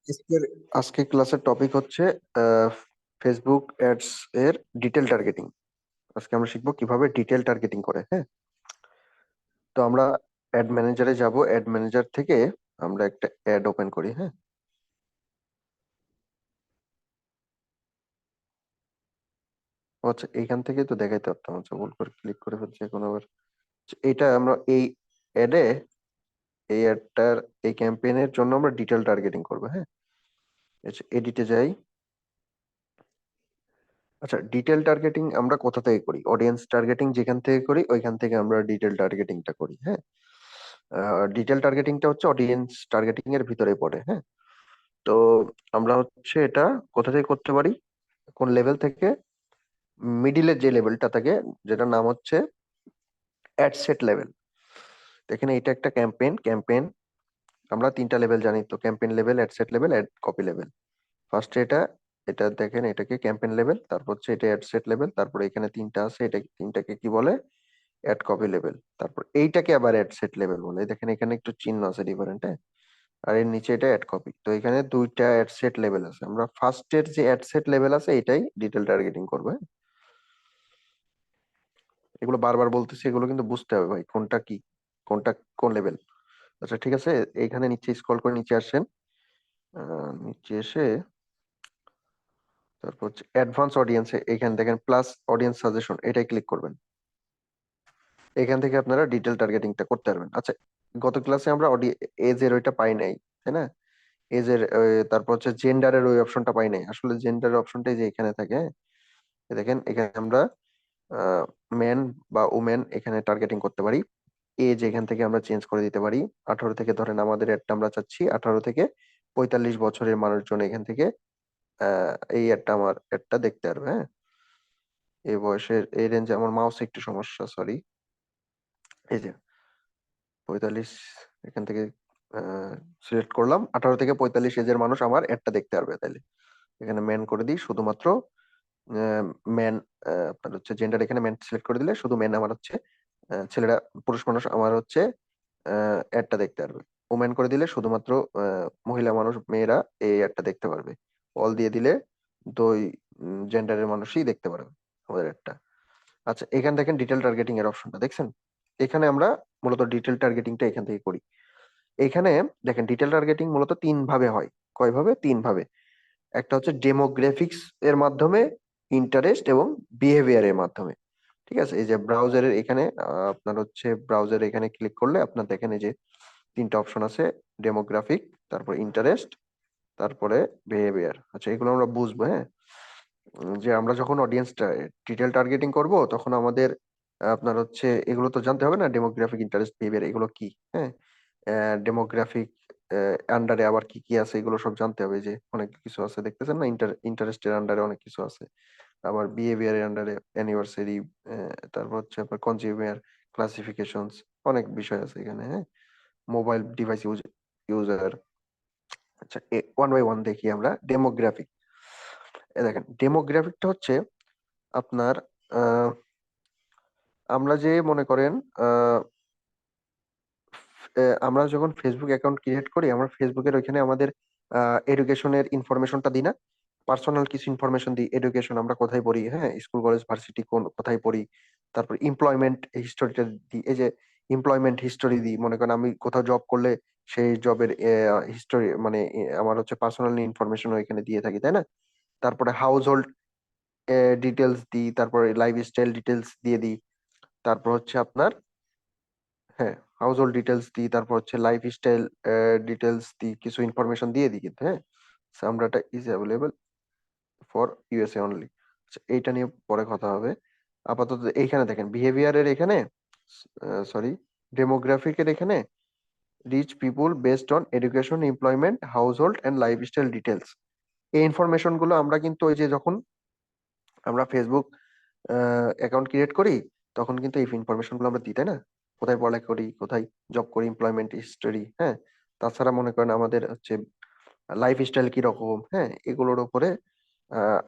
আজকের আজকে ক্লাসের টপিক হচ্ছে ফেসবুক অ্যাডস এর ডিটেল টার্গেটিং। আজকে আমরা শিখবো কিভাবে ডিটেল টার্গেটিং করে। হ্যাঁ, তো আমরা অ্যাড ম্যানেজারে যাব। অ্যাড ম্যানেজার থেকে আমরা একটা অ্যাড ওপেন করি। হ্যাঁ, আচ্ছা, এইখান থেকে তো দেখাইতে পারতাম। আচ্ছা, ভুল করে ক্লিক করে ফেলছি এখন আবার। আচ্ছা, এটা আমরা অ্যাডে এই অ্যাডটার এই ক্যাম্পেইনের জন্য আমরা ডিটেল টার্গেটিং করবো। হ্যাঁ, আচ্ছা, এডিটে যাই। আচ্ছা, ডিটেল টার্গেটিং আমরা কোথা থেকে করি? অডিয়েন্স টার্গেটিং যেখান থেকে করি ওইখান থেকে আমরা ডিটেল টার্গেটিংটা করি। হ্যাঁ, ডিটেল টার্গেটিংটা হচ্ছে অডিয়েন্স টার্গেটিং এর ভিতরে পড়ে। হ্যাঁ, তো আমরা হচ্ছে এটা কোথা থেকে করতে পারি? কোন লেভেল থেকে? মিডিলের যে লেভেলটা থাকে, যেটার নাম হচ্ছে অ্যাড সেট লেভেল। এখানে এটা একটা ক্যাম্পেইন আমরা তিনটা লেভেল জানি তো: campaign level, ad set level, ad copy level. ফার্স্টে এটা এটা দেখেন, এটাকে ক্যাম্পেইন লেভেল, তারপর হচ্ছে এটা অ্যাড সেট লেভেল, তারপর এখানে তিনটা আছে, এটা তিনটাকে কি বলে? Ad copy level. তারপর এইটাকে আবার অ্যাড সেট লেভেল বলে। দেখেন এখানে একটু চিহ্ন আছে ডিফারেন্ট। হ্যাঁ, আর এর নিচে এটা অ্যাড কপি। তো এখানে দুইটা অ্যাড সেট লেভেল আছে। আমরা ফার্স্টের যে অ্যাড সেট লেভেল আছে এটাই ডিটেল টার্গেটিং করবে। এগুলো বারবার বলতেছি, এগুলো কিন্তু বুঝতে হবে ভাই, কোনটা কি, কোনটা কোন লেভেল। আচ্ছা, ঠিক আছে, এইখানে নিচে স্ক্রল করে নিচে আসেন। নিচে এসে তারপর হচ্ছে অ্যাডভান্স অডিয়েন্সে এখানে দেখেন প্লাস অডিয়েন্স সাজেশন, এটাই ক্লিক করবেন। এখান থেকে আপনারা ডিটেল টার্গেটিংটা করতে পারবেন। আচ্ছা, গত ক্লাসে আমরা এজ এর ওইটা পাই নাই, তাই না? এজের তারপর হচ্ছে জেন্ডারের ওই অপশনটা পাই নাই। আসলে জেন্ডারের অপশনটাই যে এখানে থাকে। হ্যাঁ, দেখেন এখানে আমরা মেন বা উমেন এখানে টার্গেটিং করতে পারি। এজ এখান থেকে আমরা চেঞ্জ করে দিতে পারি। 18 থেকে, ধরেন আমাদের অ্যাডটা আমরা চাচ্ছি 18 থেকে 45 বছরের মানুষজন এখান থেকে এই আমার অ্যাডটা দেখতে পারবে। হ্যাঁ, এই বয়সের এই রেঞ্জে আমার মাউস একটু সমস্যা, সরি। এই যে 45 এখান থেকে সিলেক্ট করলাম, 18 থেকে 45 এজের মানুষ আমার অ্যাডটা দেখতে পারবে। তাহলে এখানে মেন করে দিই শুধুমাত্র। মেন, আপনার হচ্ছে জেন্ডার এখানে মেন সিলেক্ট করে দিলে শুধু মেন আমার হচ্ছে ছেলেরা, পুরুষ মানুষ আমার হচ্ছে অ্যাডটা দেখতে পারবে। ওমেন করে দিলে শুধুমাত্র মহিলা মানুষ, মেয়েরা এই অ্যাডটা দেখতে পারবে। অল দিয়ে দিলে দুই জেন্ডারের মানুষই দেখতে পারবে আমাদের অ্যাডটা। আচ্ছা, এখানে দেখেন ডিটেল টার্গেটিং এর অপশনটা দেখছেন। এখানে আমরা মূলত ডিটেল টার্গেটিংটা এখান থেকে করি। এখানে দেখেন ডিটেল টার্গেটিং মূলত তিন ভাবে হয়। কয় ভাবে? তিন ভাবে। একটা হচ্ছে ডেমোগ্রাফিক্স এর মাধ্যমে, ইন্টারেস্ট এবং বিহেভিয়ার এর মাধ্যমে। ঠিক আছে, এই যে ব্রাউজারের এখানে আপনার হচ্ছে ব্রাউজার এখানে ক্লিক করলে আপনার দেখেন এই যে তিনটা অপশন আছে: ডেমোগ্রাফিক, তারপর ইন্টারেস্ট, তারপরে বিহেভিয়ার। আচ্ছা, এগুলো আমরা বুঝবো। হ্যাঁ, যে আমরা যখন অডিয়েন্স ডিটেল টার্গেটিং করব তখন আমাদের আপনার হচ্ছে এগুলো তো জানতে হবে না, ডেমোগ্রাফিক, ইন্টারেস্ট, বিহেভিয়ার এগুলো কি। হ্যাঁ, ডেমোগ্রাফিক আন্ডারে আবার কি কি আছে এগুলো সব জানতে হবে। যে অনেক কিছু আছে দেখতেছেন না, ইন্টারেস্টের আন্ডারে অনেক কিছু আছে। আবার বিহেভিয়ারের আন্ডারে অ্যানিভার্সারি, তারপর হচ্ছে আপনার কনজিউমার ক্লাসিফিকেশনস, অনেক বিষয় আছে এখানে। হ্যাঁ, মোবাইল ডিভাইস ইউজার। আচ্ছা, ওয়ান বাই ওয়ান দেখি আমরা। ডেমোগ্রাফিক, দেখেন ডেমোগ্রাফিকটা হচ্ছে আপনার আহ, আমরা যে মনে করেন আহ, আমরা যখন ফেসবুক অ্যাকাউন্ট ক্রিয়েট করি, আমরা ফেসবুকের ওইখানে আমাদের এডুকেশনের ইনফরমেশনটা দিই না? পার্সোনাল কিছু ইনফরমেশন দিই, এডুকেশন আমরা কোথায় পড়ি, হ্যাঁ, স্কুল কলেজ ভার্সিটি কোন কোথায় পড়ি, তারপর এমপ্লয়মেন্ট হিস্টোরিটা দিই। এই যে এমপ্লয়মেন্ট হিস্টোরি দিই, মনে করেন আমি কোথাও জব করলে সেই জবের হিস্টোরি মানে আমার হচ্ছে পার্সোনাল ইনফরমেশন ওইখানে দিয়ে থাকি, তাই না? তারপরে হাউস হোল্ড ডিটেলস দিই, তারপরে লাইফস্টাইল ডিটেলস দিয়ে দিই। তারপর হচ্ছে আপনার, হ্যাঁ, হাউস হোল্ড ডিটেলস দিই, তারপর হচ্ছে লাইফস্টাইল ডিটেলস দিই, কিছু ইনফরমেশন দিয়ে দিই কিন্তু। হ্যাঁ, সামরাটা is available for USA only. আচ্ছা, এইটা নিয়ে পরে কথা হবে। আপাতত এইখানে দেখেন বিহেভিয়ারের এখানে, সরি, ডেমোগ্রাফিকের এখানে reach people based on education, employment, household and lifestyle details. এই ইনফরমেশন গুলো আমরা কিন্তু ওই যে যখন আমরা ফেসবুক অ্যাকাউন্ট ক্রিয়েট করি তখন কিন্তু এই ইনফরমেশন গুলো আমরা দিই, তাই না? কোথায় পড়ালেখা করি, কোথায় জব করি, এমপ্লয়মেন্ট হিস্টোরি। হ্যাঁ, তাছাড়া মনে করেন আমাদের হচ্ছে লাইফ স্টাইল কি রকম, হ্যাঁ, এগুলোর উপরে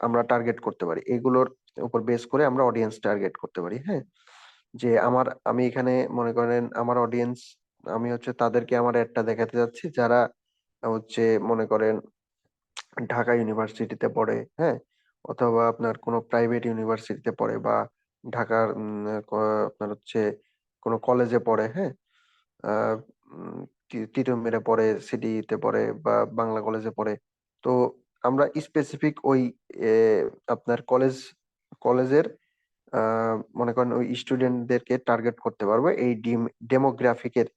আমরা টার্গেট করতে পারি। এগুলোর উপর বেস করে আমরা অডিয়েন্স টার্গেট করতে পারি। হ্যাঁ, যে আমি এখানে মনে করেন আমার অডিয়েন্স, আমি হচ্ছে তাদেরকে আমার অ্যাডটা দেখাতে যাচ্ছি যারা হচ্ছে মনে করেন ঢাকা ইউনিভার্সিটিতে পড়ে, হ্যাঁ, অথবা আপনার কোনো প্রাইভেট ইউনিভার্সিটিতে পড়ে, বা ঢাকার আপনার হচ্ছে কোনো কলেজে পড়ে, হ্যাঁ, আহ টিটু মেরে পড়ে, সিটিতে পড়ে, বা বাংলা কলেজে পড়ে। তো আমরা স্পেসিফিক ওই এ, আপনার কলেজের মনে করেন ওই স্টুডেন্টদেরকে টার্গেট করতে পারবো এই ডেমোগ্রাফিকের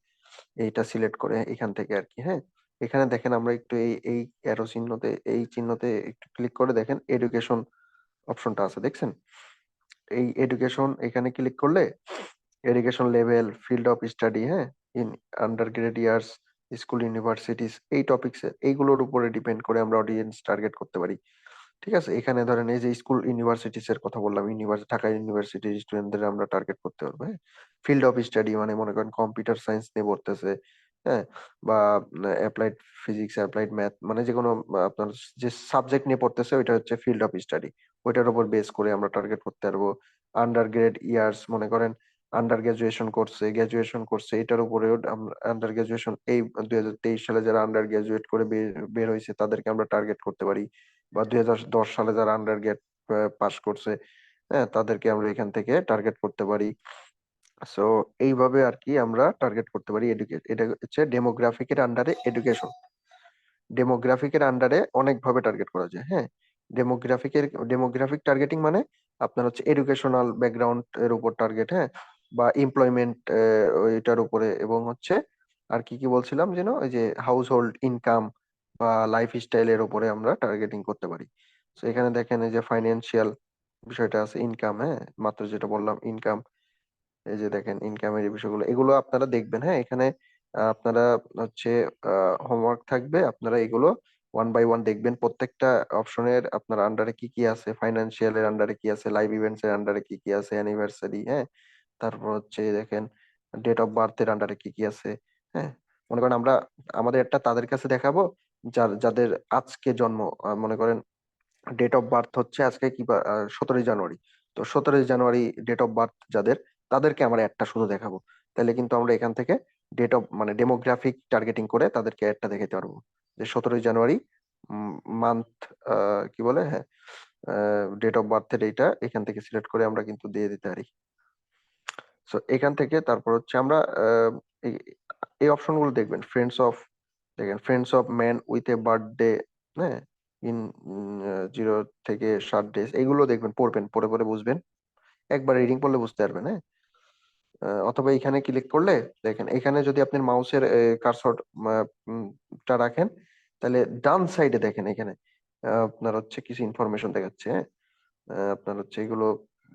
এইটা সিলেক্ট করে এখান থেকে আর কি। হ্যাঁ, এখানে দেখেন আমরা একটু এই অ্যারো চিহ্নতে, এই চিহ্নতে একটু ক্লিক করে দেখেন এডুকেশন অপশনটা আছে, দেখছেন? এই এডুকেশন এখানে ক্লিক করলে education level, field of study, হ্যাঁ, in undergrad years, school, universities, এই টপিকস এইগুলোর উপরে ডিপেন্ড করে আমরা অডিয়েন্স টার্গেট করতে পারি। ঠিক আছে, এখানে ধরেন এই যে স্কুল ইউনিভার্সিটিস এর কথা বললাম, ঢাকা ইউনিভার্সিটির স্টুডেন্টদের আমরা টার্গেট করতে পারবো। হ্যাঁ, ফিল্ড অফ স্টাডি মানে মনে করেন কম্পিউটার সায়েন্স নিয়ে পড়তেছে, হ্যাঁ, বা অ্যাপ্লাইড ফিজিক্স, অ্যাপ্লাইড ম্যাথ, মানে যে কোনো আপনার যে সাবজেক্ট নিয়ে পড়তেছে ওইটা হচ্ছে ফিল্ড অফ স্টাডি, ওইটার উপর বেস করে আমরা টার্গেট করতে পারবো। আন্ডার গ্রেড ইয়ার্স মনে করেন আন্ডার গ্রাজুয়েশন করছে, গ্রাজুয়েশন করছে, এটার উপরেও আন্ডার গ্রাজুয়েশন, এই 2023 সালে যারা আন্ডার গ্রাজুয়েট করে বের বের হয়েছে তাদেরকে আমরা টার্গেট করতে পারি, বা 2010 সালে যারা আন্ডার গ্রেড পাস করছে, হ্যাঁ, তাদেরকে আমরা এখান থেকে টার্গেট করতে পারি। সো এইভাবে আর কি আমরা টার্গেট করতে পারি। এটা হচ্ছে ডেমোগ্রাফিকের আন্ডারে এডুকেশন। ডেমোগ্রাফিকের আন্ডারে অনেক ভাবে টার্গেট করা যায়। হ্যাঁ, ডেমোগ্রাফিক টার্গেটিং মানে আপনার হচ্ছে এডুকেশনাল ব্যাকগ্রাউন্ড এর উপর টার্গেট, হ্যাঁ, বা এমপ্লয়মেন্ট ওইটার উপরে, এবং হচ্ছে আর কি কি বলছিলাম যেন, ওই যে হাউস হোল্ড ইনকাম বা লাইফ স্টাইলের উপরে আমরা টার্গেটিং করতে পারি। তো এখানে দেখেন এই যে ফাইন্যান্সিয়াল বিষয়টা আছে, ইনকাম, হ্যাঁ, মাত্র যেটা বললাম ইনকাম, এই যে দেখেন ইনকামের এই বিষয়গুলো, এগুলো আপনারা দেখবেন। হ্যাঁ, এখানে আপনারা হচ্ছে হোমওয়ার্ক থাকবে, আপনারা এগুলো ওয়ান বাই ওয়ান দেখবেন, প্রত্যেকটা অপশনের আপনার আন্ডারে কি কি আছে, ফাইন্যান্সিয়াল এর আন্ডারে কি আছে, লাইভ ইভেন্টস এর আন্ডারে কি কি আছে, অ্যানিভার্সারি, হ্যাঁ, তারপর হচ্ছে দেখেন ডেট অফ বার্থ এর আন্ডারে কি কি আছে। হ্যাঁ, মনে করেন আমরা আমাদের একটা তাদের কাছে দেখাবো যাদের আজকে জন্ম, মনে করেন ডেট অফ বার্থ হচ্ছে আজকে কি 17ই জানুয়ারি, তো 17ই জানুয়ারি ডেট অফ বার্থ যাদের, তাদেরকে আমরা একটা শুধু দেখাবো। তাহলে কিন্তু আমরা এখান থেকে ডেট অফ মানে ডেমোগ্রাফিক টার্গেটিং করে তাদেরকে একটা দেখাতে পারবো, যে 17ই জানুয়ারি মান্থ, কি বলে, হ্যাঁ, ডেট অফ বার্থের এইটা এখান থেকে সিলেক্ট করে আমরা কিন্তু দিয়ে দিতে পারি। সো এখান থেকে তারপর হচ্ছে আমরা এই এই অপশন গুলো দেখবেন, দেখেন friends of man with a birthday, হ্যাঁ, ইন 0 থেকে 7 ডেজ, এইগুলো দেখবেন, পড়বেন, পড়ে পড়ে বুঝবেন, একবার রিডিং পড়লে বুঝতে পারবেন। হ্যাঁ, অথবা এখানে ক্লিক করলে দেখেন, এখানে যদি আপনি মাউসের কার্সর টা রাখেন, তাহলে ডান সাইডে দেখেন এখানে আপনার হচ্ছে কিছু ইনফরমেশন দেখাচ্ছে। হ্যাঁ, আপনার হচ্ছে এগুলো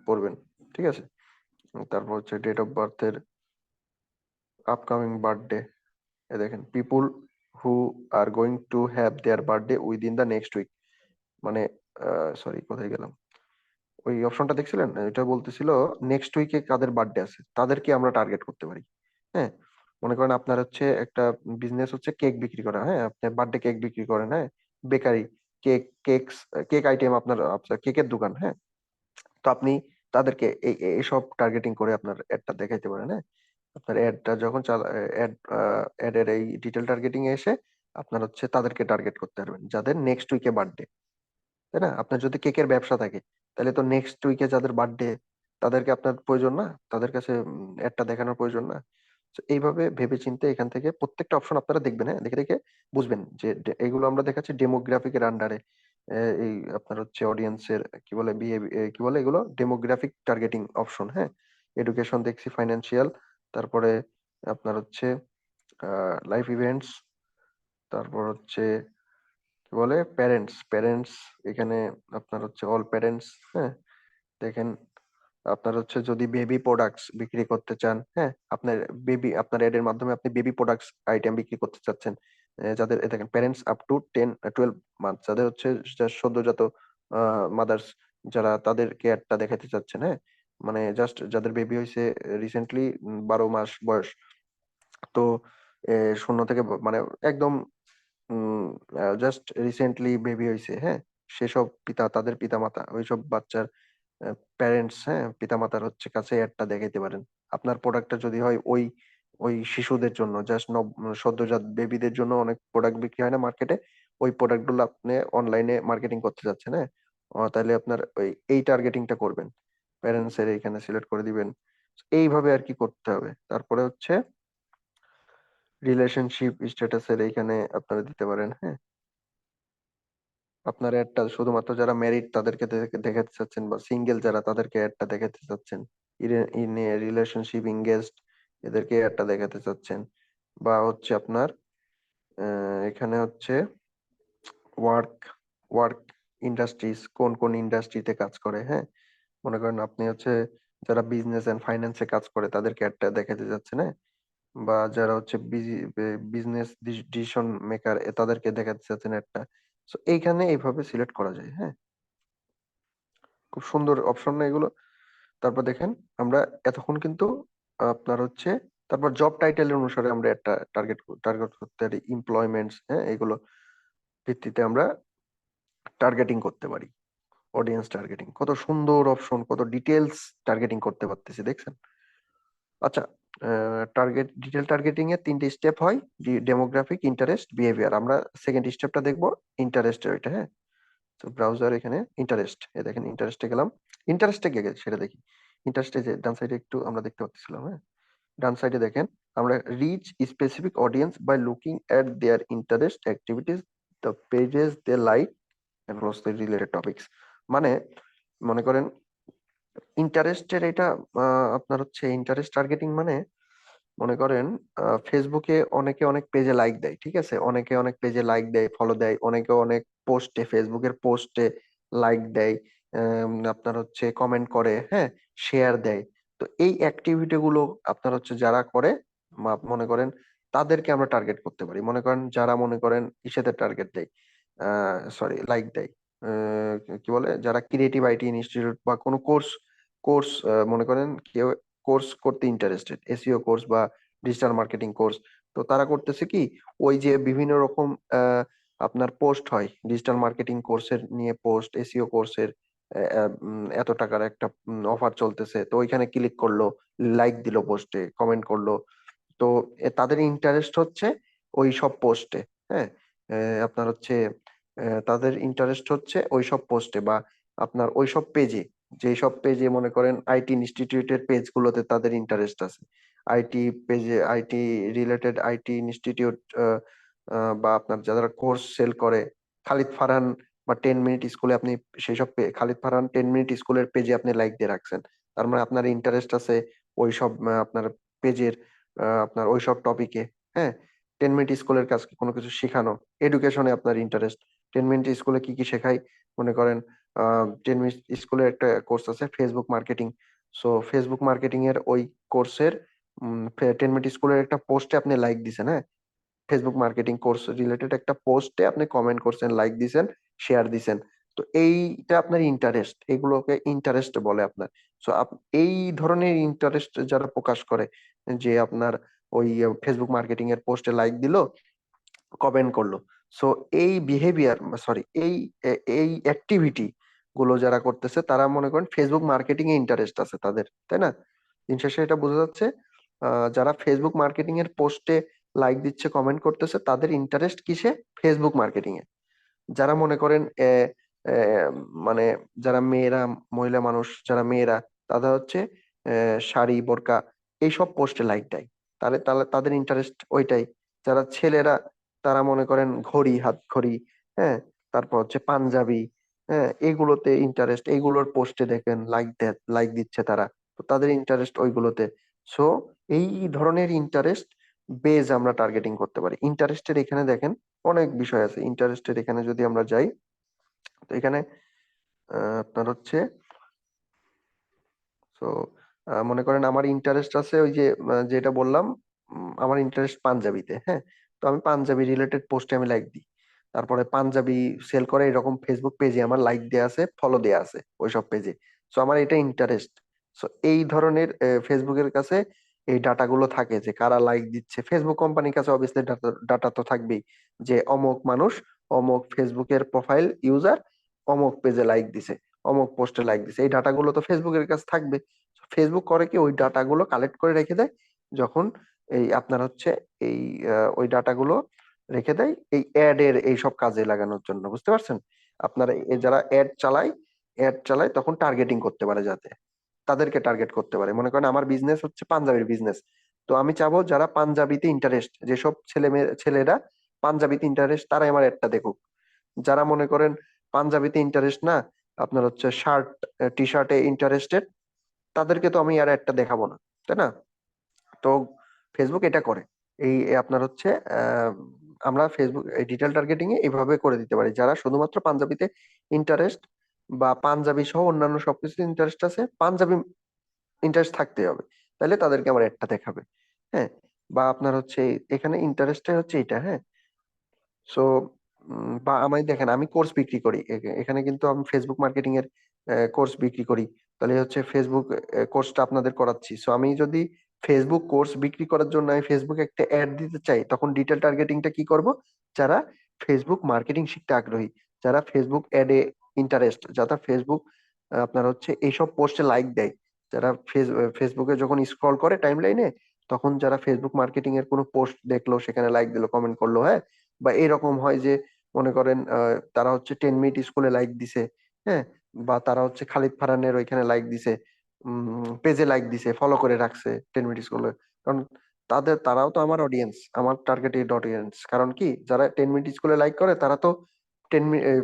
পড়বেন, ঠিক আছে? তারপর হচ্ছে ডেট অফ বার্থের আপকামিং বার্থডে, দেখেন people who are going to have their birthday within the next week, মানে সরি কোথায় গেলাম, ওই অপশনটা দেখছিলেন, এটা বলতেছিল নেক্সট উইকে কাদের বার্থডে আছে তাদেরকে আমরা টার্গেট করতে পারি। হ্যাঁ, মনে করেন আপনার হচ্ছে একটা বিজনেস হচ্ছে কেক বিক্রি করা, হ্যাঁ, আপনি বার্থডে কেক বিক্রি করেন, হ্যাঁ, বেকারি, কেকস, কেক আইটেম, আপনার কেকের দোকান, হ্যাঁ, তো আপনি তাদেরকে এইসব টার্গেটিং করে আপনার অ্যাডটা দেখাইতে পারেন। হ্যাঁ, আপনার অ্যাডটা যখন অ্যাডের এই ডিটেল টার্গেটিং এ এসে আপনার হচ্ছে তাদেরকে টার্গেট করতে পারবেন যাদের নেক্সট উইকে বার্থডে, তাই না? আপনার যদি কেকের ব্যবসা থাকে, তাহলে তো নেক্সট উইকে যাদের বার্থডে তাদেরকে আপনার প্রয়োজন না, তাদের কাছে অ্যাডটা দেখানোর প্রয়োজন না। তো এইভাবে ভেবেচিন্তে এখান থেকে প্রত্যেকটা অপশন আপনারা দেখবেন, হ্যাঁ, দেখে দেখে বুঝবেন যে এগুলো আমরা দেখাচ্ছি ডেমোগ্রাফিকের আন্ডারে, এই আপনার হচ্ছে অডিয়েন্সের কি বলে কি বলে এগুলো, ডেমোগ্রাফিক টার্গেটিং অপশন। হ্যাঁ, এডুকেশন দেখছি, ফাইন্যান্সিয়াল, তারপরে আপনার হচ্ছে লাইফ ইভেন্টস, তারপর হচ্ছে কি বলে প্যারেন্টস, এখানে আপনার হচ্ছে অল প্যারেন্টস। হ্যাঁ, দেখেন আপনার হচ্ছে যদি বেবি প্রোডাক্টস বিক্রি করতে চান, হ্যাঁ, আপনার এড এর মাধ্যমে আপনি বেবি প্রোডাক্টস আইটেম বিক্রি করতে চাচ্ছেন, যাদের দেখেন প্যারেন্টস আপ টু 10-12 মান্থ, যাদের হচ্ছে সদ্যজাত মাদার্স, যারা তাদেরকে একটা দেখাতে চাচ্ছেন, হ্যাঁ, মানে জাস্ট যাদের বেবি হয়েছে রিসেন্টলি 12 মাস বয়স, তো 0 থেকে মানে একদম জাস্ট রিসেন্টলি বেবি হয়েছে, হ্যাঁ, সেসব তাদের পিতামাতা, ওইসব বাচ্চার প্যারেন্টস, হ্যাঁ, পিতামাতার হচ্ছে কাছে একটা দেখাইতে পারেন। আপনার প্রোডাক্টটা যদি হয় ওই ওই শিশুদের জন্য, জাস্ট সদ্যজাত বেবিদের জন্য অনেক প্রোডাক্ট বিক্রি হয় না মার্কেটে, ওই প্রোডাক্ট গুলো আপনি অনলাইনে মার্কেটিং করতে যাচ্ছেন, হ্যাঁ, তাহলে আপনার এই টার্গেটিংটা করবেন, প্যারেন্টস এর এখানে সিলেক্ট করে দিবেন। এইভাবে আর কি করতে হবে। তারপরে হচ্ছে রিলেশনশিপ স্ট্যাটাসের এইখানে আপনারা দিতে পারেন, হ্যাঁ, আপনার অ্যাডটা শুধুমাত্র যারা ম্যারিড তাদেরকে দেখাতে চাচ্ছেন, বা সিঙ্গেল যারা তাদেরকে অ্যাডটা দেখাতে চাচ্ছেন, ইন এ রিলেশনশিপ ইংগেজড এদেরকে অ্যাডটা দেখাতে চাচ্ছেন, বা হচ্ছে আপনার এখানে হচ্ছে ওয়ার্ক ওয়ার্ক ইন্ডাস্ট্রিজ, কোন কোন ইন্ডাস্ট্রিতে কাজ করে, হ্যাঁ, মনে করেন আপনি হচ্ছে যারা বিজনেস এন্ড ফাইন্যান্সে কাজ করে তাদেরকে একটা দেখাতে যাচ্ছেন, হ্যাঁ, বা যারা হচ্ছে বিজনেস ডিসিশন মেকার তাদেরকে দেখাতে চাচ্ছেন একটা। সো এইখানে এইভাবে সিলেক্ট করা যায়, হ্যাঁ, খুব সুন্দর অপশন না এগুলো। তারপর দেখেন আমরা এতক্ষণ কিন্তু আপনার হচ্ছে তারপর জব টাইটেল অনুসারে আমরা একটা টার্গেট টার্গেট করতে পারি, এমপ্লয়মেন্টস, হ্যাঁ, এগুলো ভিত্তিতে আমরা টার্গেটিং করতে পারি। অডিয়েন্স টার্গেটিং কত সুন্দর অপশন, কত ডিটেলস টার্গেটিং করতে পারতেছি, দেখছেন? আচ্ছা, ডিটেল টার্গেটিং এর 3টে স্টেপ হয়, ডেমোগ্রাফিক, ইন্টারেস্ট, বিহেভিয়ার। আমরা সেকেন্ড স্টেপটা দেখবো, ইন্টারেস্টের ওইটা, হ্যাঁ। তো ব্রাউজার এখানে ইন্টারেস্ট, এ দেখেন ইন্টারেস্টে গেলাম, ইন্টারেস্টে গিয়ে সেটা দেখি। ইন্টারেস্টে যে ডান সাইডে একটু আমরা দেখতে পাচ্ছিলাম, হ্যাঁ, ডান সাইডে দেখেন আমরা reach specific audience by looking at their interest activities, the pages they like and closely related topics. মানে মনে করেন ইন্টারেস্টের এটা আপনার হচ্ছে ইন্টারেস্ট টার্গেটিং, মানে মনে করেন ফেসবুকে অনেকে অনেক পেজে লাইক দেয়, ঠিক আছে, অনেকে অনেক পেজে লাইক দেয়, ফলো দেয়, অনেকে অনেক পোস্টে, ফেসবুকের পোস্টে লাইক দেয়, আপনার হচ্ছে কমেন্ট করে, হ্যাঁ, শেয়ার দেয়। তো এই অ্যাক্টিভিটি গুলো আপনার হচ্ছে যারা করে, মনে করেন তাদেরকে আমরা টার্গেট করতে পারি। মনে করেন যারা মনে করেন ইসেতে টার্গেট দেয়, সরি লাইক দেয়, কি বলে, যারা ক্রিয়েটিভ আইটি ইনস্টিটিউট বা কোনো কোর্স কোর্স মনে করেন কেউ কোর্স করতে ইন্টারেস্টেড, এসইও কোর্স বা ডিজিটাল মার্কেটিং কোর্স, তো তারা করতেছে কি, ওই যে বিভিন্ন রকম আপনার পোস্ট হয় ডিজিটাল মার্কেটিং কোর্সের নিয়ে, পোস্ট এসইও কোর্সের এত টাকার একটা অফার চলতেছে, তো ওইখানে ক্লিক করলো, লাইক দিল, পোস্টে কমেন্ট করলো। তো তাদের ইন্টারেস্ট হচ্ছে ওই সব পোস্টে, হ্যাঁ, আপনার হচ্ছে তাদের ইন্টারেস্ট হচ্ছে ওই সব পোস্টে বা আপনার ওই সব পেজে, যে সব পেজে মনে করেন আইটি ইনস্টিটিউটের পেজ গুলোতে তাদের ইন্টারেস্ট আছে, আইটি পেজে, আইটি রিলেটেড আইটি ইনস্টিটিউট বা আপনার যারা কোর্স সেল করে, খালিদ ফারহান বা 10 মিনিট স্কুলে আপনি সেই সব খালিদ ফারহান 10 মিনিট স্কুলের পেজে আপনি লাইক দিয়ে রাখছেন, তার মানে আপনার ইন্টারেস্ট আছে ওই সব আপনার পেজের আপনার ওই সব টপিকে, হ্যাঁ। 10 মিনিট স্কুলের কাজ কি কোনো কিছু শেখানো, এডুকেশনে আপনার ইন্টারেস্ট, 10 মিনিট স্কুলে কি কি শেখায়, মনে করেন 10 মিনিট স্কুলে একটা কোর্স আছে Facebook marketing. So Facebook marketing এর ওই কোর্সের 10 মিনিট স্কুলের একটা পোস্টে আপনি লাইক দিছেন, হ্যাঁ, ফেসবুক মার্কেটিং কোর্স রিলেটেড একটা পোস্টে আপনি কমেন্ট করছেন, লাইক দিছেন, শেয়ার দিছেন। তো এইটা আপনার ইন্টারেস্ট, এগুলোকে ইন্টারেস্ট বলে আপনার। সো এই ধরনের ইন্টারেস্ট যারা প্রকাশ করে, যে আপনার ওই ফেসবুক মার্কেটিং এর পোস্টে লাইক দিল, কমেন্ট করলো, সো এই বিহেভিয়ার, সরি এই অ্যাক্টিভিটি গুলো যারা করতেছে তারা মনে করেন ফেসবুক মার্কেটিং এ ইন্টারেস্ট আছে তাদের, তাই না? দিন শেষে এটা বোঝা যাচ্ছে, যারা ফেসবুক মার্কেটিং এর পোস্টে লাইক দিচ্ছে, কমেন্ট করতেছে, তাদের ইন্টারেস্ট কিসে? ফেসবুক মার্কেটিং এ। যারা মনে করেন মানে যারা মেয়েরা, মহিলা মানুষ যারা মেয়েরা, তারা হচ্ছে শাড়ি বোরকা এইসব পোস্টে লাইক দেয়, তাহলে তাহলে তাদের ইন্টারেস্ট ওইটাই। যারা ছেলেরা, তারা মনে করেন ঘড়ি, হাত ঘড়ি, হ্যাঁ, তারপর হচ্ছে পাঞ্জাবি, হ্যাঁ, এগুলোতে ইন্টারেস্ট, এইগুলোর পোস্টে দেখেন লাইক দিচ্ছে তারা, তো তাদের ইন্টারেস্ট ওইগুলোতে। সো এই ধরনের ইন্টারেস্ট বেজ আমরা টার্গেটিং করতে পারি। ইন্টারেস্টের এখানে দেখেন অনেক বিষয় আছে। ইন্টারেস্টের এখানে যদি আমরা যাই, তো এখানে আপনার হচ্ছে, তো মনে করেন আমার ইন্টারেস্ট আছে ওই যে যেটা বললাম, আমার ইন্টারেস্ট পাঞ্জাবিতে, হ্যাঁ, তো আমি পাঞ্জাবি রিলেটেড পোস্টে আমি লাইক দিই। তারপরে পাঞ্জাবি সেল করে এরকম ফেসবুক পেজে আমার লাইক দেয়া আছে, ফলো দেয়া আছে ওইসব পেজে। সো আমার এটা ইন্টারেস্ট। সো এই ধরনের ফেসবুকের কাছে এই ডাটাগুলো থাকে, যে কারা লাইক দিচ্ছে। ফেসবুক কোম্পানির কাছে অবভিয়াসলি ডাটা তো থাকবেই, যে অমুক মানুষ অমুক ফেসবুকের প্রোফাইল ইউজার অমুক পেজে লাইক দিছে, অমুক পোস্টে লাইক দিছে, এই ডাটাগুলো তো ফেসবুকের কাছে থাকবে। ফেসবুক করে কি, ওই ডাটাগুলো কালেক্ট করে রেখে দেয়, যখন এই আপনার হচ্ছে এই ওই ডাটাগুলো রেখে দেয় এই অ্যাড এর এইসব কাজে লাগানোর জন্য, বুঝতে পারছেন? আপনারা যারা অ্যাড চালায় তখন টার্গেটিং করতে পারে, যাতে তাদেরকে টার্গেট করতে পারে। মনে করেন আমার বিজনেস হচ্ছে পাঞ্জাবির বিজনেস, তো আমি চাবো যারা পাঞ্জাবিতে ইন্টারেস্ট, যেসব ছেলেরা পাঞ্জাবিতে ইন্টারেস্ট তারাই আমার অ্যাডটা দেখুক। যারা মনে করেন পাঞ্জাবিতে ইন্টারেস্ট না, আপনার হচ্ছে শার্ট টি শার্টে ইন্টারেস্টেড, তাদেরকে তো আমি আর একটা দেখাবো না, তাই না? তো ফেসবুক এটা করে। আপনার হচ্ছে আমরা ফেসবুক ডিজিটাল টার্গেটিং এ এইভাবে করে দিতে পারি, যারা শুধুমাত্র পাঞ্জাবিতে ইন্টারেস্ট বা পাঞ্জাবি সহ অন্যান্য সবকিছু ইন্টারেস্ট আছে, পাঞ্জাবি ইন্টারেস্ট থাকতে হবে, তাহলে তাদেরকে আমার একটা দেখাবে। হ্যাঁ, বা আপনার হচ্ছে এখানে ইন্টারেস্টটা হচ্ছে এটা। হ্যাঁ, সো বা আমি দেখেন আমি কোর্স বিক্রি করি, এখানে কিন্তু আমি ফেসবুক মার্কেটিং এর কোর্স বিক্রি করি, তাহলে হচ্ছে ফেসবুক কোর্সটা আপনাদের করাচ্ছি। সো আমি যদি ফেসবুক কোর্স বিক্রি করার জন্য আমি ফেসবুকে একটা অ্যাড দিতে চাই, তখন ডিটেল টার্গেটিংটা কি করব? যারা ফেসবুক মার্কেটিং শিখতে আগ্রহী, যারা ফেসবুক অ্যাডে ইন্টারেস্ট, যারা ফেসবুক আপনার হচ্ছে এইসব পোস্টে লাইক দেয়, যারা ফেসবুকে যখন স্ক্রল করে টাইম লাইনে, তখন যারা ফেসবুক মার্কেটিং এর কোনো পোস্ট দেখলো, সেখানে লাইক দিলো, কমেন্ট করলো, হ্যাঁ, বা এরকম হয় যে মনে করেন তারা হচ্ছে 10 মিনিট স্কুলে লাইক দিছে, হ্যাঁ, বা তারা হচ্ছে খালিদ ফারহানের ওইখানে লাইক দিছে, পেজে লাইক দিছে, ফলো করে রাখছে 10 মিনিট স্কুলে। কারণ তারাও তো আমার অডিয়েন্স, আমার টার্গেটেড অডিয়েন্স। কারণ কি, যারা 10 মিনিট স্কুলে লাইক করে তারা তো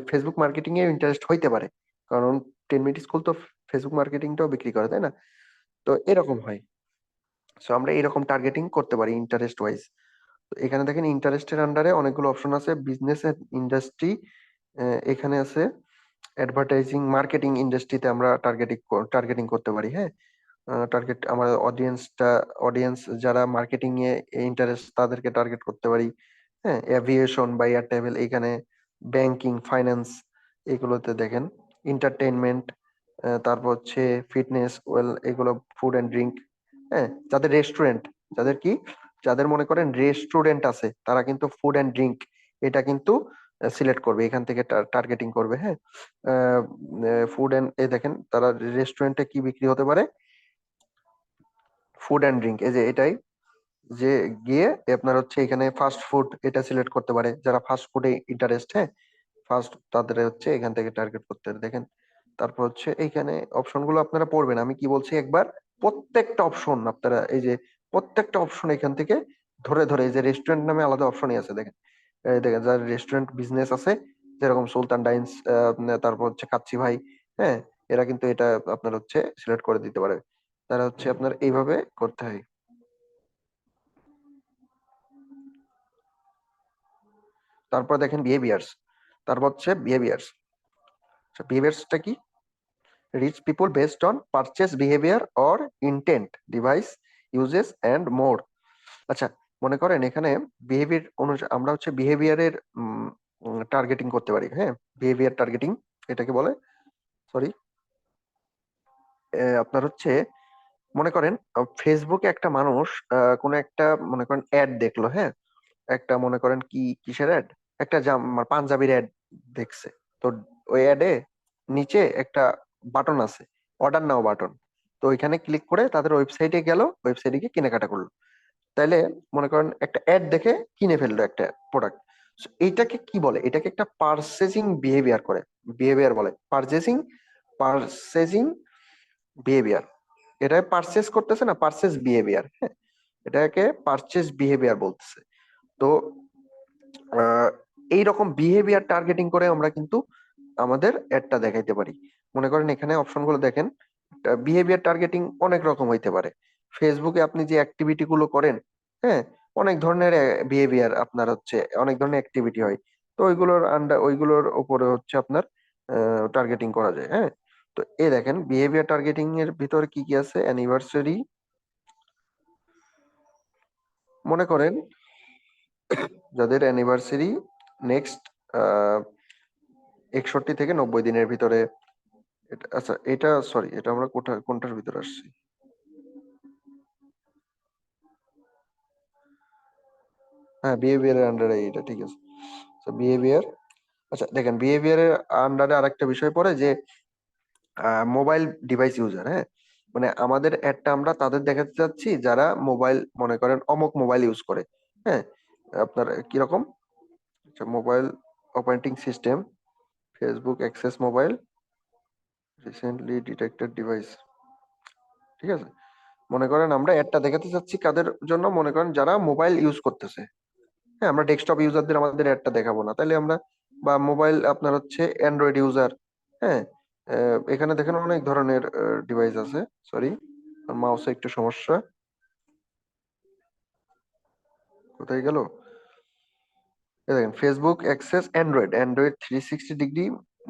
ফেসবুক মার্কেটিং এ ইন্টারেস্ট হইতে পারে, কারণ 10 মিনিট স্কুল তো ফেসবুক মার্কেটিংটাও বিক্রি করে, তাই না? তো এরকম হয়। সো আমরা এরকম টার্গেটিং করতে পারি ইন্টারেস্ট ওয়াইজ। তো এখানে দেখেন ইন্টারেস্টের আন্ডারে অনেকগুলো অপশন আছে, বিজনেস এন্ড ইন্ডাস্ট্রি, এখানে আছে অ্যাডভার্টাইজিং, মার্কেটিং ইন্ডাস্ট্রিতে আমরা টার্গেটিং করতে পারি। হ্যাঁ, টার্গেট আমার অডিয়েন্স যারা মার্কেটিং এ ইন্টারেস্ট, তাদেরকে টার্গেট করতে পারি। হ্যাঁ, এভিয়েশন বা এয়ার ট্রাভেল, এখানে ব্যাংকিং, ফাইন্যান্স, এগুলোতে দেখেন এন্টারটেইনমেন্ট, তারপর হচ্ছে ফিটনেস, ওয়েল, এগুলো ফুড এন্ড ড্রিঙ্ক। হ্যাঁ, যাদের কি যাদের মনে করেন রেস্টুরেন্ট আছে, তারা কিন্তু ফুড এন্ড ড্রিঙ্ক এটা কিন্তু সিলেক্ট করবে, এখান থেকে টার্গেটিং করবে। হ্যাঁ, ফুড এন্ড দেখেন তারা রেস্টুরেন্টে কি বিক্রি হতে পারে, ফুড এন্ড ড্রিঙ্ক, এই যে এটাই, যে গিয়ে আপনার হচ্ছে এখানে ফাস্ট ফুড এটা সিলেক্ট করতে পারে, যারা ফাস্ট ফুডে ইন্টারেস্ট। হ্যাঁ, ফার্স্ট তাদের হচ্ছে এখান থেকে টার্গেট করতে হবে। দেখেন তারপর হচ্ছে এইখানে অপশন গুলো আপনারা পড়বেন, আমি কি বলছি একবার, প্রত্যেকটা অপশন আপনারা এই যে প্রত্যেকটা অপশন এখান থেকে ধরে ধরে, এই যে রেস্টুরেন্ট নামে আলাদা অপশনই আছে, দেখেন এই দেখেন যার রেস্টুরেন্ট বিজনেস আছে, যেরকম সুলতান ডাইনস, তারপর হচ্ছে কাচ্চি ভাই, হ্যাঁ, এরা কিন্তু এটা আপনার হচ্ছে সিলেক্ট করে দিতে পারে। তারা হচ্ছে আপনার এইভাবে করতে হয়। তারপর দেখেন বিহেভিয়ার্স, তারপর হচ্ছে বিহেভিয়ার্সটা কি, reach people based on purchase behavior or intent, device uses and more। আচ্ছা, মনে করেন এখানে বিহেভিয়ার অনুযায়ী আমরা হচ্ছে বিহেভিয়ারের টার্গেটিং করতে পারি। হ্যাঁ, বিহেভিয়ার টার্গেটিং এটাকে বলে, সরি, আপনার হচ্ছে মনে করেন ফেসবুকে একটা মানুষ কোনো একটা মনে করেন অ্যাড দেখলো। হ্যাঁ, একটা মনে করেন কি কিসের অ্যাড, একটা পাঞ্জাবির অ্যাড দেখছে। তো ওই অ্যাডে নিচে একটা বাটন আছে, অর্ডার নাও বাটন। তো ওইখানে ক্লিক করে তাদের ওয়েবসাইটে গেল, ওয়েবসাইটে গিয়ে কেনাকাটা করলো। তাইলে মনে করেন একটা অ্যাড দেখে কিনে ফেললো একটা প্রোডাক্ট। এইটাকে কি বলে, এটাকে একটা পারচেজিং বিহেভিয়ার বলে, পারচেজিং বিহেভিয়ার। এটা পারচেজ করতেছে না, পারচেজ বিহেভিয়ার। হ্যাঁ, এটাকে পারচেজ বিহেভিয়ার বলতেছে। তো আহ, এইরকম বিহেভিয়ার টার্গেটিং করে আমরা কিন্তু আমাদের অ্যাডটা দেখাইতে পারি। মনে করেন এখানে অপশন গুলো দেখেন, বিহেভিয়ার টার্গেটিং অনেক রকম হইতে পারে। ফেসবুকে আপনি যে অ্যাক্টিভিটি গুলো করেন, হ্যাঁ, অনেক ধরনের বিহেভিয়ার আপনার হচ্ছে অনেক ধরনের অ্যাক্টিভিটি হয়। তো ওইগুলোর উপরে হচ্ছে আপনার টার্গেটিং করা যায়। হ্যাঁ, তো এই দেখেন বিহেভিয়ার টার্গেটিং এর ভিতরে কি কি আছে, অ্যানিভার্সারি, মনে করেন যাদের অ্যানিভার্সারি নেক্সট 61 থেকে 90 দিনের ভিতরে, আচ্ছা এটা সরি, এটা আমরা কোনটার ভিতরে আসছি, হ্যাঁ, বিহেভিয়ারের আন্ডারে এটা, ঠিক আছে। তো বিহেভিয়ার, আচ্ছা দেখেন বিহেভিয়ারের আন্ডারে আরেকটা বিষয় পড়ে যে মোবাইল ডিভাইস ইউজার। হ্যাঁ, মানে আমাদের অ্যাডটা আমরা তাদের দেখাতে চাচ্ছি যারা মোবাইল, মনে করেন অমুক মোবাইল ইউজ করে। হ্যাঁ, আপনার কিরকম, mobile operating system, Facebook access mobile, recently detected device. ঠিক আছে, মনে করেন আমরা অ্যাডটা দেখাতে চাচ্ছি কাদের জন্য, মনে করেন যারা মোবাইল ইউজ করতেছে। হ্যাঁ, আমরা ডেস্কটপ ইউজারদের আমাদের অ্যাডটা দেখাবো না, তাহলে আমরা, বা মোবাইল আপনার হচ্ছে অ্যান্ড্রয়েড ইউজার। হ্যাঁ, এখানে দেখেন অনেক ধরনের ডিভাইস আছে। সরি, মাউসে একটু সমস্যা, কোথায় গেল? এই দেখেন Facebook access Android, Android 360 degree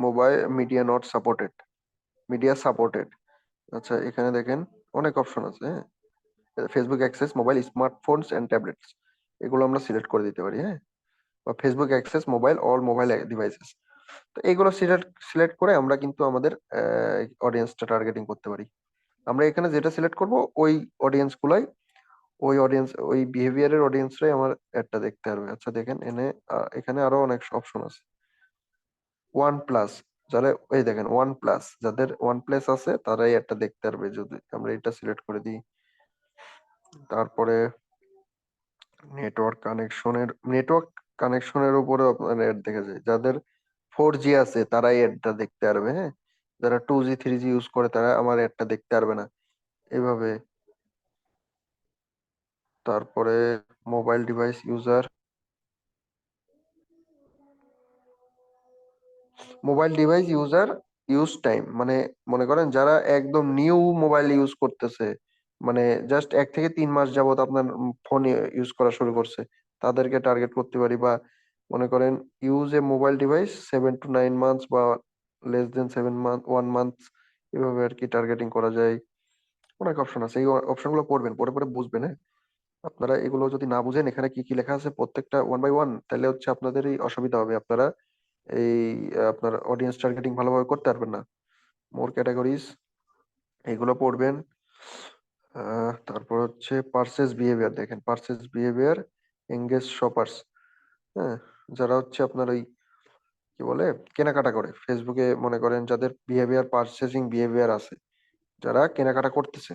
mobile media not supported, media supported. আচ্ছা, এখানে দেখেন অনেক অপশন আছে। হ্যাঁ, Facebook access mobile smartphones and tablets, এগুলো আমরা সিলেক্ট করে দিতে পারি। হ্যাঁ, বা Facebook access mobile all mobile devices. তো এইগুলো সিলেক্ট সিলেক্ট করে আমরা কিন্তু আমাদের অডিয়েন্সটা টার্গেটিং করতে পারি। আমরা এখানে যেটা সিলেক্ট করব ওই অডিয়েন্স গুলাই, ওই অডিয়েন্স, ওই বিহেভিয়ারের অডিয়েন্সরাই আমার অ্যাডটা দেখতে পারবে। আচ্ছা দেখেন এখানে আরো অনেক অপশন আছে। ওয়ান প্লাস, যারা, এই দেখেন ওয়ান প্লাস, যাদের ওয়ান প্লাস আছে তারাই অ্যাডটা দেখতে পারবে যদি আমরা এটা সিলেক্ট করে দিই। তারপরে নেটওয়ার্ক কানেকশনের উপরে আপনার অ্যাড দেখা যায়। যাদের 4G আছে তারাই অ্যাডটা দেখতে পারবে। হ্যাঁ, যারা 2G 3G ইউজ করে তারা আমার অ্যাডটা দেখতে পারবে না, এভাবে। তারপরে mobile device user, mobile device user use time, মানে মনে করেন যারা একদম নিউ মোবাইল ইউজ করতেছে, মানে জাস্ট 1 থেকে 3 মাস যাবত আপনার ফোন ইউজ করা শুরু করছে, তাদেরকে টার্গেট করতে পারি। বা মনে করেন use a mobile device 7 to 9 months বা লেস দেন 7 মান্থ, 1 মান্থ, এভাবে আর কি টার্গেটিং করা যায়। অনেক অপশন আছে, এই অপশন গুলো পড়বেন, পরে পরে বুঝবেন। হ্যাঁ, আপনারা এগুলো যদি না বুঝেন এখানে কি কি লেখা আছে প্রত্যেকটা ওয়ান বাই ওয়ান, তাহলে হচ্ছে আপনাদেরই অসুবিধা হবে, আপনারা এই আপনার অডিয়েন্স টার্গেটিং ভালোভাবে করতে পারবেন না। মোর ক্যাটাগরিজ, এগুলো পড়বেন। তারপর হচ্ছে পার্সেস বিহেভিয়ার, দেখেন পার্সেস বিহেভিয়ার, এঙ্গেজ শপার্স। হ্যাঁ, যারা হচ্ছে আপনার ওই কি বলে কেনাকাটা করে ফেসবুকে, মনে করেন যাদের বিহেভিয়ার, পার্চেসিং বিহেভিয়ার আছে, যারা কেনাকাটা করতেছে,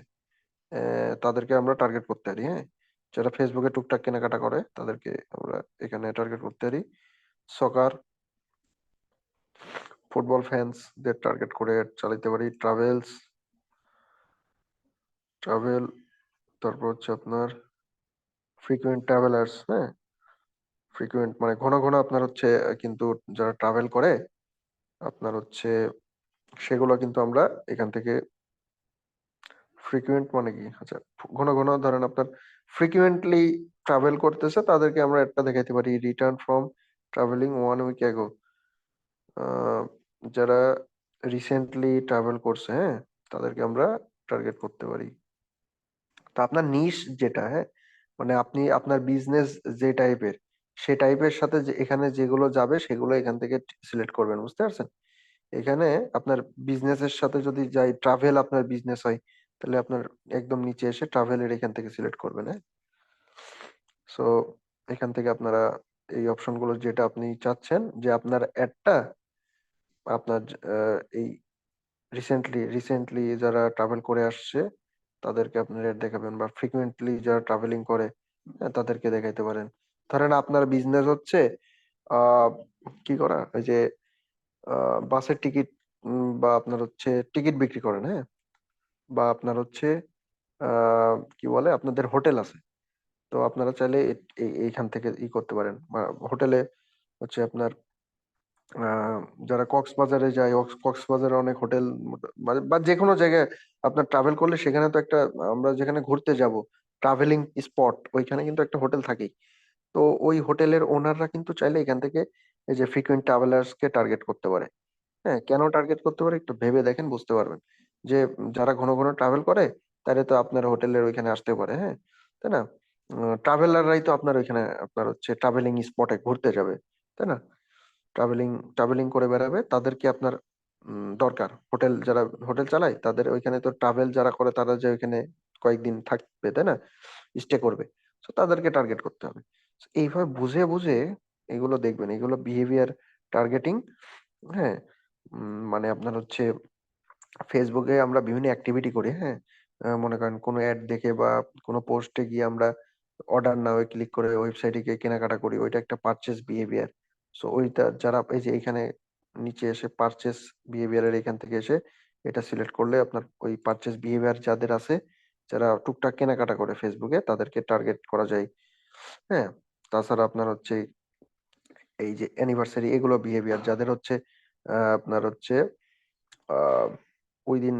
তাদেরকে আমরা টার্গেট করতে পারি। হ্যাঁ, যারা ফেসবুকে টুকটাক কেনাকাটা করে তাদেরকে আমরা এখানে টার্গেট করতে পারি। সকার, ফুটবল ফ্যান্সদের টার্গেট করে চালাতে পারি। ট্রাভেল, তারপর হচ্ছে আপনার ফ্রিকুয়েন্ট ট্রাভেলার্স। হ্যাঁ, ফ্রিকুয়েন্ট মানে ঘন ঘন আপনার হচ্ছে কিন্তু যারা ট্রাভেল করে আপনার হচ্ছে সেগুলো কিন্তু আমরা এখান থেকে, ফ্রিকুয়েন্ট মানে কি, আচ্ছা, ঘন ঘন ধরেন আপনার ফ্রিকুয়েন্টলি ট্রাভেল করতেছে তাদেরকে আমরা একটা দেখাইতে পারি। Return from travelling 1 week ago, যারা রিসেন্টলি ট্রাভেল করছে, হ্যাঁ, তাদেরকে আমরা টার্গেট করতে পারি। তো আপনার নিশ যেটা, হ্যাঁ, মানে আপনি আপনার বিজনেস যে টাইপের, সে টাইপের সাথে যে এখানে যেগুলো যাবে সেগুলো এখান থেকে সিলেক্ট করবেন, বুঝতে পারছেন? এখানে আপনার বিজনেসের সাথে যদি যাই, ট্রাভেল আপনার বিজনেস হয়, তাহলে আপনার একদম নিচে এসে ট্রাভেলের এখান থেকে সিলেক্ট করবেন। হ্যাঁ, সো এখান থেকে আপনারা এই অপশনগুলো যেটা আপনি চাচ্ছেন যে আপনার অ্যাডটা আপনার এই রিসেন্টলি যারা ট্রাভেল করে আসছে তাদেরকে আপনার অ্যাড দেখাবেন, বা ফ্রিকুয়েন্টলি যারা ট্রাভেলিং করে তাদেরকে দেখাইতে পারেন। ধরেন আপনার বিজনেস হচ্ছে আহ কি করা, ওই যে বাসের টিকিট, বা আপনার হচ্ছে টিকিট বিক্রি করেন। হ্যাঁ, বা আপনার হচ্ছে কি বলে আপনাদের হোটেল আছে, তো আপনারা চাইলে এইখান থেকে করতে পারেন। হোটেলে হচ্ছে আপনার আহ যারা কক্সবাজারে যায়, কক্সবাজারে অনেক হোটেল, বা যে কোনো জায়গায় আপনার ট্রাভেল করলে সেখানে তো একটা, আমরা যেখানে ঘুরতে যাব ট্রাভেলিং স্পট, ওইখানে কিন্তু একটা হোটেল থাকেই। তো ওই হোটেলের ওনাররা কিন্তু চাইলে এখান থেকে এই যে ফ্রিকুয়েন্ট ট্রাভেলার্স কে টার্গেট করতে পারে। হ্যাঁ, কেন টার্গেট করতে পারে একটু ভেবে দেখেন, বুঝতে পারবেন যে যারা ঘন ঘন ট্রাভেল করে তারা তো আপনার হোটেলের ওইখানে আসতে পারে। হ্যাঁ, তাই না? ট্রাভেলাররাই তো আপনার ওইখানে আপনার হচ্ছে ট্রাভেলিং স্পটে ঘুরতে যাবে, তাই না? ট্রাভেলিং ট্রাভেলিং করে বেড়াবে, তাদেরকে আপনার দরকার। হোটেল যারা হোটেল চালায় তাদের ওইখানে তো ট্রাভেল যারা করে তারা যে ওইখানে কয়েকদিন থাকবে, তাই না, স্টে করবে, তো তাদেরকে টার্গেট করতে হবে। So, এইভাবে বুঝে বুঝে এগুলো দেখবেন, এগুলো বিহেভিয়ার টার্গেটিং। হ্যাঁ, মানে আপনার হচ্ছে ফেসবুকে আমরা বিভিন্ন অ্যাক্টিভিটি করি। হ্যাঁ, মনে করেন কোনো অ্যাড দেখে বা কোনো পোস্টে গিয়ে আমরা অর্ডার নাও ক্লিক করে ওয়েবসাইটে গিয়ে কেনাকাটা করি, ওইটা একটা পারচেজ বিহেভিয়ার। সো ওইটা যারা এই যে এখানে নিচে এসে পারচেস বিহেভিয়ারের এখান থেকে এসে এটা সিলেক্ট করলে আপনার ওই পারচেস বিহেভিয়ার যাদের আছে, যারা টুকটাক কেনাকাটা করে ফেসবুকে, তাদেরকে টার্গেট করা যায়। হ্যাঁ, তাছাড়া আপনার হচ্ছে এই যে অ্যানিভার্সারি এগুলো বিহেভিয়ার যাদের হচ্ছে আপনার হচ্ছে আহ ওই দিন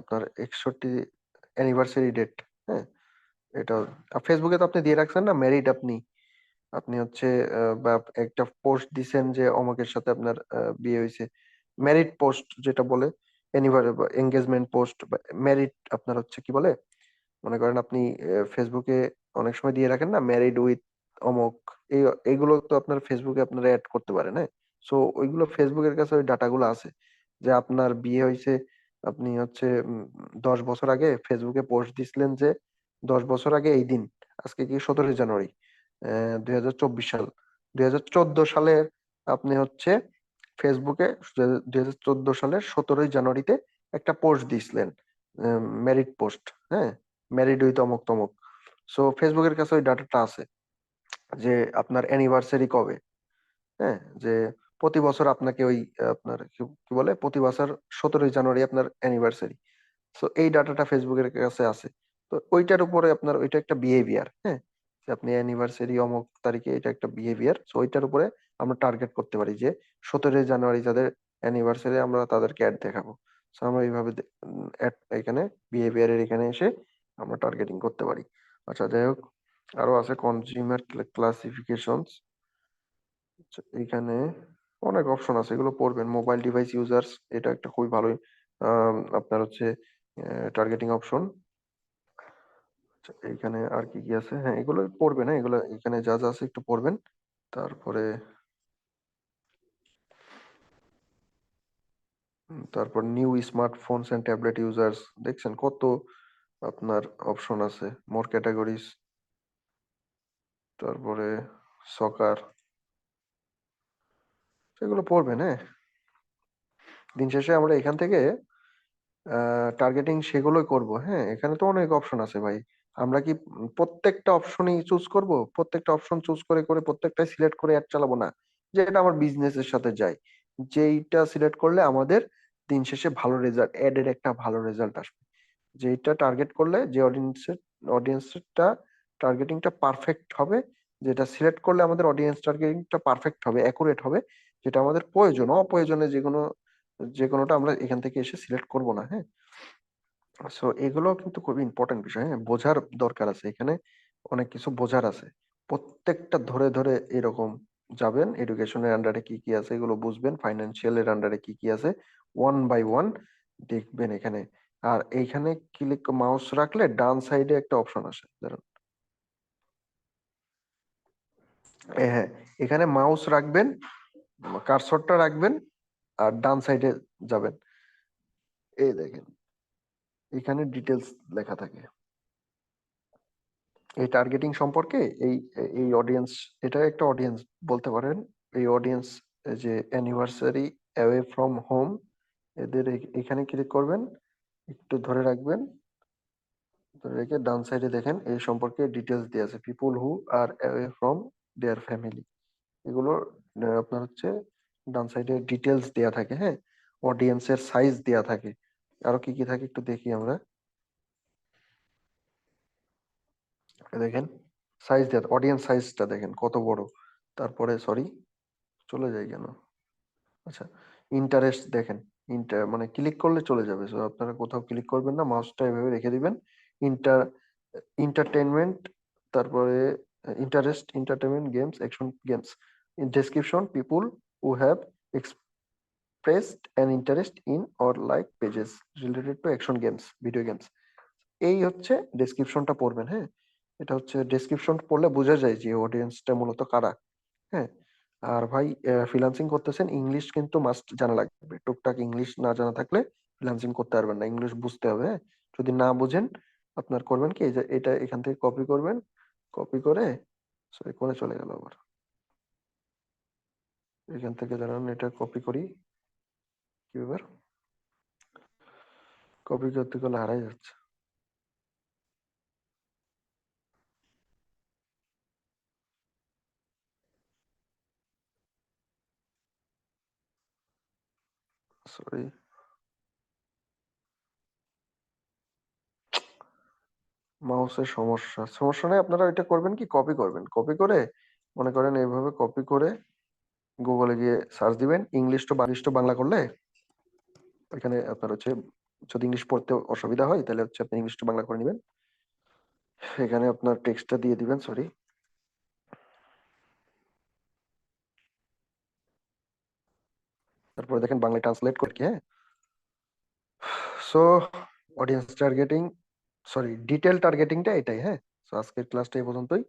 আপনার 61 অ্যানিভার্সারি ডেট। হ্যাঁ, এটা ফেসবুকে তো আপনি দিয়ে রাখছেন না ম্যারিড, আপনি আপনি হচ্ছে বা একটা পোস্ট দিছেন যে অমুকের সাথে আপনার বিয়ে হয়েছে, ম্যারিড পোস্ট যেটা বলে, এঙ্গেজমেন্ট পোস্ট বা ম্যারিড আপনার হচ্ছে কি বলে, মনে করেন আপনি ফেসবুকে অনেক সময় দিয়ে রাখেন না ম্যারিড উইথ অমুক, এই এইগুলো তো আপনার ফেসবুকে আপনারা অ্যাড করতে পারেন। হ্যাঁ, সো ওইগুলো ফেসবুকের কাছে ওই ডাটাগুলো আছে যে আপনার বিয়ে হয়েছে, আপনি হচ্ছে 10 বছর আগে ফেসবুকে পোস্ট দিছিলেন যে 10 বছর আগে এই দিন, আজকে কি 17 জানুয়ারি 2024 সাল, 2014 সালের আপনি হচ্ছে ফেসবুকে 2014 সালের 17 জানুয়ারিতে একটা পোস্ট দিছিলেন, ম্যারিড পোস্ট। হ্যাঁ, ম্যারিড উইথ অমুক তমুক। সো ফেসবুকের কাছে ওই ডাটাটা আছে যে আপনার অ্যানিভার্সারি কবে। হ্যাঁ, যে প্রতি বছর আপনাকে ওই আপনার কি কি বলে, প্রতি বছর 17 জানুয়ারি আপনার অ্যানিভার্সারি। সো এই ডাটাটা ফেসবুকের কাছে আছে। তো ওইটার উপরে আপনার ওইটা একটা বিহেভিয়ার। হ্যাঁ, যে আপনি অ্যানিভার্সারি অমুক তারিখে, এটা একটা বিহেভিয়ার। সো ওইটার উপরে আমরা টার্গেট করতে পারি যে 17 জানুয়ারি যাদের অ্যানিভার্সারি আমরা তাদেরকে অ্যাড দেখাবো। সো আমরা এইভাবে অ্যাড এখানে বিহেভিয়ারের এখানে এসে আমরা টার্গেটিং করতে পারি। আচ্ছা, যাই হোক, আরো আছে কনজিউমার ক্লাসিফিকেশনস। এখানে অনেক অপশন আছে, এগুলো পড়বেন। মোবাইল ডিভাইস ইউজার্স, এটা একটা খুবই ভালো আপনার হচ্ছে টার্গেটিং অপশন। এইখানে আর কি কি আছে, হ্যাঁ এগুলো পড়বেন, হ্যাঁ এগুলো এখানে যা যা আছে একটু পড়বেন। তারপরে তারপর new smartphones and tablet users, দেখছেন কত আপনার অপশন আছে, মোর ক্যাটাগরিজ, তারপরে সকার, সেগুলো পড়বেন। হ্যাঁ, দিন শেষে আমরা এখান থেকে টার্গেটিং সেগুলোই করব। হ্যাঁ, এখানে তো অনেক অপশন আছে ভাই, আমরা কি প্রত্যেকটা অপশনই চুজ করব? প্রত্যেকটা অপশন চুজ করে করে প্রত্যেকটাই সিলেক্ট করে অ্যাড চালাবো না, যে এটা আমার বিজনেসের সাথে যায়, যেইটা সিলেক্ট করলে আমাদের দিন শেষে ভালো রেজাল্ট, অ্যাডের একটা ভালো রেজাল্ট আসবে, যেটা টার্গেট করলে যে অডিয়েন্সটা টার্গেটিংটা পারফেক্ট হবে, যেটা সিলেক্ট করলে আমাদের অডিয়েন্স টার্গেটিংটা পারফেক্ট হবে, অ্যাকুরেট হবে, যেটা আমাদের প্রয়োজন, অপ্রয়োজনে যে কোনোটা আমরা এখান থেকে এসে সিলেক্ট করব না। হ্যাঁ, সো এগুলো কিন্তু খুবই ইম্পর্টেন্ট বিষয়। হ্যাঁ, বোঝার দরকার আছে এখানে, অনেক কিছু বোঝার আছে। প্রত্যেকটা ধরে ধরে এরকম যাবেন, এডুকেশনের আন্ডারে কি কি আছে এগুলো বুঝবেন, ফাইন্যান্সিয়াল এর আন্ডারে কি কি আছে ওয়ান বাই ওয়ান দেখবেন এখানে। আর এইখানে ক্লিক মাউস রাখলে ডান সাইডে একটা অপশন আসে, ধরুন হ্যাঁ, এখানে মাউস রাখবেন, কার্সরটা রাখবেন, আর ডান সাইডে যাবেন, এই দেখেন এখানে ডিটেলস লেখা থাকে এই টার্গেটিং সম্পর্কে। এই এই অডিয়েন্স, এটা একটা অডিয়েন্স বলতে পারেন। এই অডিয়েন্স যে অ্যানিভার্সারি অ্যাওয়ে ফ্রম হোম, এদের এখানে ক্লিক করবেন, একটু ধরে রাখবেন, ধরে রেখে ডান সাইডে দেখেন এই সম্পর্কে ডিটেলস দেওয়া আছে, পিপুল who R away from there family, এগুলো আপনার হচ্ছে ডান সাইডে ডিটেলস দেয়া থাকে। হ্যাঁ, অডিয়েন্সের সাইজ দেয়া থাকে, আরো কি কি থাকে একটু দেখি আমরা। দেখেন সাইজ দেয়া, অডিয়েন্স সাইজটা দেখেন কত বড়। তারপরে সরি, চলে যায় কেন, আচ্ছা, ইন্টারেস্ট দেখেন, মানে ক্লিক করলে চলে যাবে, সো আপনারা কোথাও ক্লিক করবেন না, মাউসটা এভাবে রেখে দিবেন। ইন্টার এন্টারটেইনমেন্ট, তারপরে interest, entertainment, games, action games, in description people who have expressed an interest in or like pages related to action games, video games. এই হচ্ছে ডেসক্রিপশনটা পড়বেন। হ্যাঁ, এটা হচ্ছে ডেসক্রিপশন পড়লে বোঝা যায় যে অডিয়েন্সটা মূলত কারা। হ্যাঁ, আর ভাই ফ্রিল্যান্সিং করতেছেন, ইংলিশ কিন্তু মাস্ট জানা লাগবে, টুকটাক ইংলিশ না জানা থাকলে ফ্রিল্যান্সিং করতে পারবেন না, ইংলিশ বুঝতে হবে। হ্যাঁ, যদি না বুঝেন আপনার করবেন কি, এই যে এটা এখান থেকে কপি করবেন, কপি করে সরি কোনে চলে গেল আবার, এখান থেকে জানান এটা কপি করি, কি ব্যাপার, কপি করতে গেলে হারাই যাচ্ছে। সরি, মাউসের সমস্যা নেই, আপনারা এটা করবেন কি, কপি করবেন, কপি করে মনে করেন এইভাবে কপি করে গুগলে গিয়ে সার্চ দিবেন, ইংলিশ টু বাংলা করলে এখানে আপনার হচ্ছে, যদি ইংলিশ পড়তে অসুবিধা হয় তাহলে হচ্ছে আপনি ইংলিশ টু বাংলা করে নেবেন। এখানে আপনার টেক্সটটা দিয়ে দিবেন, সরি। তারপরে দেখেন বাংলা ট্রান্সলেট করে কি, হ্যাঁ। So audience targeting, sorry detail টার্গেটিংটা এটাই, হ্যাঁ। সো আজকের ক্লাসটা এই পর্যন্তই।